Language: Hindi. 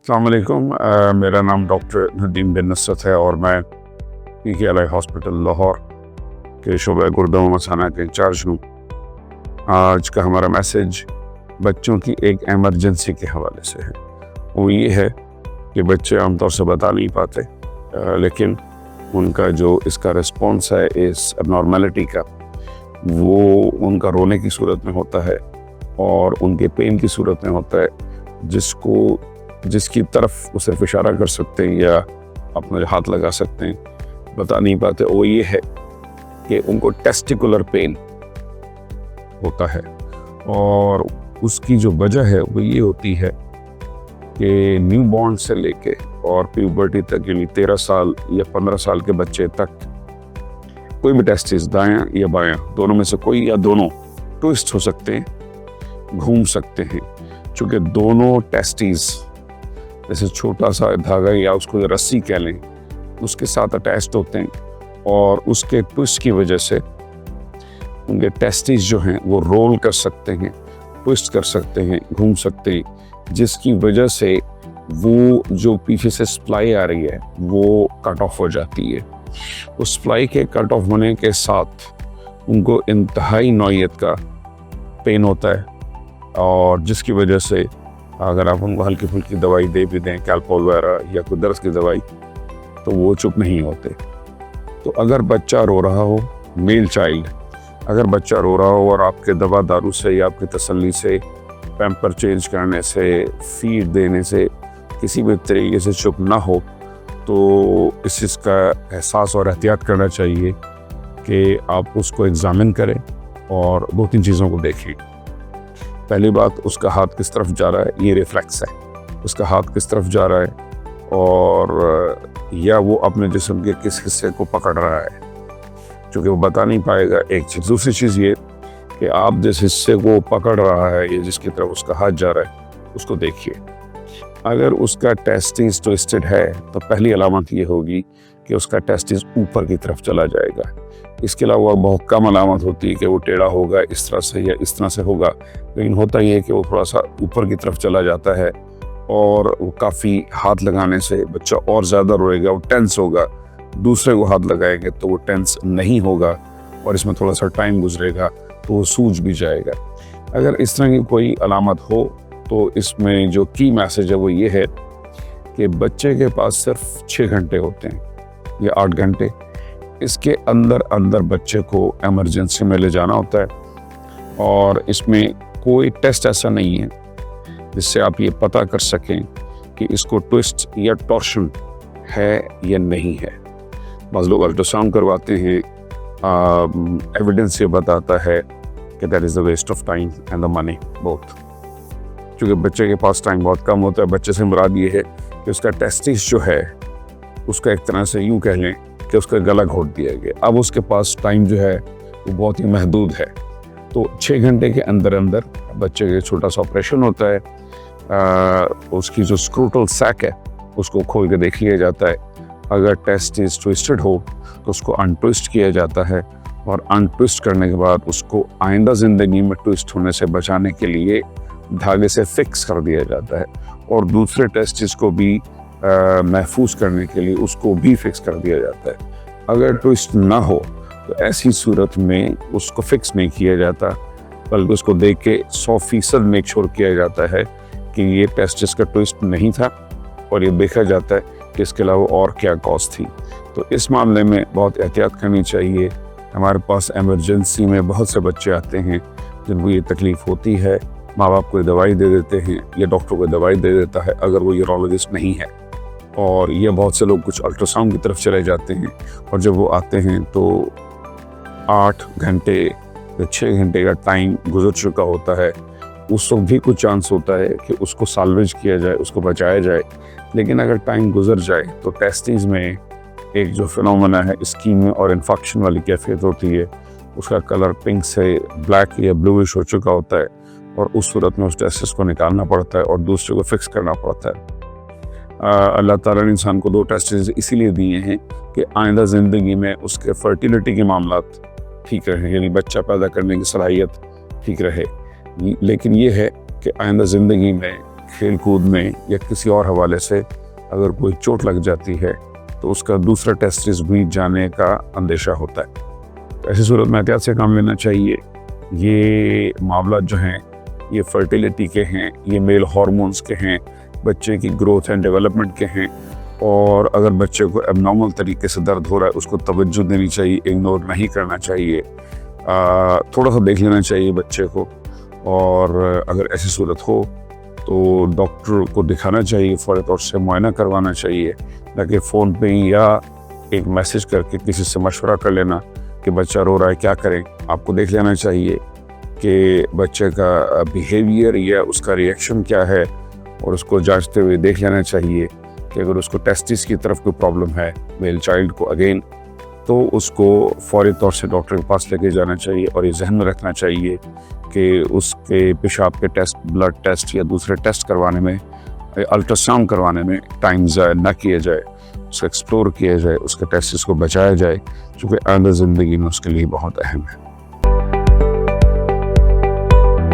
अस्सलाम वालेकुम। मेरा नाम डॉक्टर नदीम बिन नुसरत है और मैं PKLI हॉस्पिटल लाहौर के शोबे गुर्दा मसाना के इंचार्ज हूँ। आज का हमारा मैसेज बच्चों की एक एमरजेंसी के हवाले से है। वो ये है कि बच्चे आमतौर से बता नहीं पाते, लेकिन उनका जो इसका रिस्पॉन्स है इस अबनॉर्मेलिटी का, वो उनका रोने की सूरत में होता है और उनके पेन की सूरत में होता है, जिसकी तरफ वो सिर्फ इशारा कर सकते हैं या अपना हाथ लगा सकते हैं, बता नहीं पाते। वो ये है कि उनको टेस्टिकुलर पेन होता है और उसकी जो वजह है वो ये होती है कि न्यूबॉर्न से लेके और प्यूबर्टी तक, यानी 13 साल या 15 साल के बच्चे तक, कोई भी टेस्टिस दायां या बायां, दोनों में से कोई या दोनों ट्विस्ट हो सकते हैं, घूम सकते हैं। चूँकि दोनों टेस्टिस जैसे छोटा सा धागा या उसको रस्सी कह लें, उसके साथ अटैच्ड होते हैं और उसके ट्विस्ट की वजह से उनके टेस्टिस जो हैं वो रोल कर सकते हैं, ट्विस्ट कर सकते हैं, घूम सकते हैं, जिसकी वजह से वो जो पीछे से सप्लाई आ रही है वो कट ऑफ हो जाती है। उस सप्लाई के कट ऑफ होने के साथ उनको इंतहाई नौइयत का पेन होता है और जिसकी वजह से अगर आप उनको हल्की फुल्की दवाई दे भी दें, कैल्पोल वगैरह या कोई दर्द की दवाई, तो वो चुप नहीं होते। तो अगर बच्चा रो रहा हो, मेल चाइल्ड अगर बच्चा रो रहा हो और आपके दवा दारू से या आपकी तसल्ली से, पैम्पर चेंज करने से, फीड देने से किसी भी तरीके से चुप ना हो, तो इस चीज़ का एहसास और एहतियात करना चाहिए कि आप उसको एग्ज़ामिन करें और 2-3 चीज़ों को देखें। पहली बात, उसका हाथ किस तरफ जा रहा है, ये रिफ्लेक्स है, उसका हाथ किस तरफ जा रहा है और या वो अपने जिस्म के किस हिस्से को पकड़ रहा है, क्योंकि वो बता नहीं पाएगा। एक चीज़। दूसरी चीज़ ये कि आप जिस हिस्से को पकड़ रहा है या जिसकी तरफ उसका हाथ जा रहा है, उसको देखिए। अगर उसका टेस्टिस ट्विस्टेड है तो पहली अलामत ये होगी कि उसका टेस्टिस ऊपर की तरफ चला जाएगा। इसके अलावा बहुत कम अलामत होती है कि वो टेढ़ा होगा इस तरह से या इस तरह से होगा, लेकिन होता ही है कि वो थोड़ा सा ऊपर की तरफ चला जाता है और वो काफ़ी हाथ लगाने से बच्चा और ज़्यादा रोएगा, वो टेंस होगा। दूसरे को हाथ लगाएंगे तो वो टेंस नहीं होगा और इसमें थोड़ा सा टाइम गुजरेगा तो वो सूज भी जाएगा। अगर इस तरह की कोई अलामत हो तो इसमें जो की मैसेज है वो ये है कि बच्चे के पास सिर्फ 6 घंटे होते हैं या 8 घंटे। इसके अंदर बच्चे को एमरजेंसी में ले जाना होता है और इसमें कोई टेस्ट ऐसा नहीं है जिससे आप ये पता कर सकें कि इसको ट्विस्ट या टॉर्शन है या नहीं है। बाज़ लोग अल्ट्रासाउंड करवाते हैं, एविडेंस ये बताता है कि that is the waste of time and the money both. क्योंकि बच्चे के पास टाइम बहुत कम होता है। बच्चे से मुराद ये है कि उसका टेस्टिस जो है उसका एक तरह से यूँ कह लें कि उसका गला घोट दिया गया। अब उसके पास टाइम जो है वो बहुत ही महदूद है। तो 6 घंटे के अंदर बच्चे के छोटा सा ऑपरेशन होता है। उसकी जो स्क्रूटल सैक है उसको खोल के देख लिया जाता है। अगर टेस्टिस ट्विस्टेड हो तो उसको अनट्विस्ट किया जाता है और अनट्विस्ट करने के बाद उसको आइंदा ज़िंदगी में ट्विस्ट होने से बचाने के लिए धागे से फिक्स कर दिया जाता है और दूसरे टेस्टिस को भी महफूज करने के लिए उसको भी फिक्स कर दिया जाता है। अगर ट्विस्ट ना हो तो ऐसी सूरत में उसको फिक्स नहीं किया जाता, बल्कि उसको देख के 100% मेक श्योर किया जाता है कि ये टेस्टिस का ट्विस्ट नहीं था और ये देखा जाता है कि इसके अलावा और क्या कॉज थी। तो इस मामले में बहुत एहतियात करनी चाहिए। हमारे पास एमरजेंसी में बहुत से बच्चे आते हैं जिनको ये तकलीफ़ होती है। माँ बाप को दवाई दे देते हैं या डॉक्टर को दवाई दे देता है अगर वो यूरोलॉजिस्ट नहीं है, और ये बहुत से लोग कुछ अल्ट्रासाउंड की तरफ चले जाते हैं और जब वो आते हैं तो 8 घंटे या 6 घंटे का टाइम गुजर चुका होता है। उस वक्त भी कुछ चांस होता है कि उसको साल्वेज किया जाए, उसको बचाया जाए, लेकिन अगर टाइम गुजर जाए तो टेस्टिस में एक जो फिनोमेना है इस्कीमिया और इन्फेक्शन वाली कैफियत होती है, उसका कलर पिंक से ब्लैक या ब्लूइश हो चुका होता है और उस सूरत में उस टेस्टिस को निकालना पड़ता है और दूसरे को फिक्स करना पड़ता है। अल्लाह ताला ने इंसान को 2 टेस्टिस इसीलिए दिए हैं कि आइंदा ज़िंदगी में उसके फर्टिलिटी के मामलात ठीक रहे, यानी बच्चा पैदा करने की सलाहियत ठीक रहे। लेकिन ये है कि आइंदा ज़िंदगी में खेल कूद में या किसी और हवाले से अगर कोई चोट लग जाती है तो उसका दूसरा टेस्टिस भी जाने का अंदेशा होता है। तो ऐसी सूरत में एहतियात से काम लेना चाहिए। ये मामला जो हैं ये फर्टिलिटी के हैं, ये मेल हार्मोन्स के हैं, बच्चे की ग्रोथ एंड डेवलपमेंट के हैं। और अगर बच्चे को एबनॉर्मल तरीके से दर्द हो रहा है उसको तवज्जो देनी चाहिए, इग्नोर नहीं करना चाहिए। थोड़ा सा देख लेना चाहिए बच्चे को, और अगर ऐसी सूरत हो तो डॉक्टर को दिखाना चाहिए, फ़ौरी तौर से मुआयना करवाना चाहिए, ताकि फ़ोन पे या एक मैसेज करके किसी से मशवरा कर लेना कि बच्चा रो रहा है क्या करें। आपको देख लेना चाहिए कि बच्चे का बिहेवियर या उसका रिएक्शन क्या है, और उसको जांचते हुए देख लेना चाहिए कि अगर उसको टेस्टिस की तरफ कोई प्रॉब्लम है मेल चाइल्ड को अगेन, तो उसको फ़ौरी तौर से डॉक्टर के पास लेके जाना चाहिए। और ये जहन में रखना चाहिए कि उसके पेशाब के टेस्ट, ब्लड टेस्ट या दूसरे टेस्ट करवाने में, अल्ट्रासाउंड करवाने में टाइम ज़ाया ना किया जाए, उसको एक्सप्लोर किया जाए, उसके टेस्टिस को बचाया जाए, चूँकि आइंदा ज़िंदगी में उसके लिए बहुत अहम है।